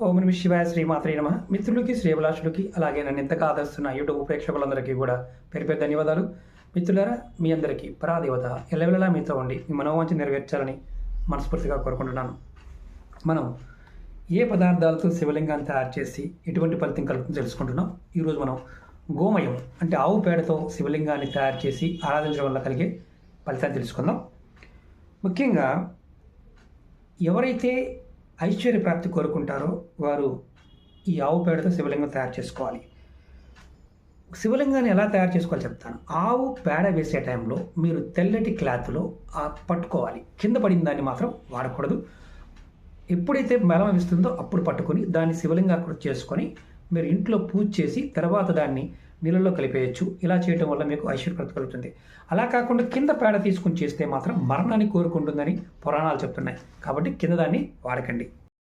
ఓం నమః శివాయ శ్రీమాత్రే నమః. మిత్రులకి, శ్రేయభిలాషులకి, అలాగే నన్ను ఇంతగా ఆదరిస్తున్న యూట్యూబ్ ప్రేక్షకులందరికీ కూడా పేరు పేరు ధన్యవాదాలు. మిత్రులారా, మీ అందరికీ పరాదేవత ఎల్లవెల్లలా మీతో ఉండి మీ మనోవాంఛ నెరవేర్చాలని మనస్ఫూర్తిగా కోరుకుంటున్నాను. మనం ఏ పదార్థాలతో శివలింగాన్ని తయారు చేసి ఎటువంటి ఫలితం కలుగుతుందో తెలుసుకుంటున్నాం. ఈరోజు మనం గోమయం అంటే ఆవు పేడతో శివలింగాన్ని తయారు చేసి ఆరాధించడం వల్ల కలిగే ఫలితాన్ని తెలుసుకుందాం. ముఖ్యంగా ఎవరైతే ఐశ్వర్య ప్రాప్తి కోరుకుంటారో వారు ఈ ఆవు పేడతో శివలింగం తయారు చేసుకోవాలి. శివలింగాన్ని ఎలా తయారు చేసుకోవాలి చెప్తాను. ఆవు పేడ వేసే టైంలో మీరు తెల్లటి క్లాత్లో పట్టుకోవాలి. కింద పడిన దాన్ని మాత్రం వాడకూడదు. ఎప్పుడైతే మెలం ఇస్తుందో అప్పుడు పట్టుకొని దాన్ని శివలింగాకృతి చేసుకొని మీరు ఇంట్లో పూజ చేసి తర్వాత దాన్ని నీళ్ళలో కలిపేయచ్చు. ఇలా చేయడం వల్ల మీకు ఐశ్వర్యప్రాప్తి కలుగుతుంది. అలా కాకుండా కింద పేడ తీసుకుని చేస్తే మాత్రం మరణాన్ని కోరుకుంటుందని పురాణాలు చెప్తున్నాయి. కాబట్టి కింద దాన్ని వాడకండి.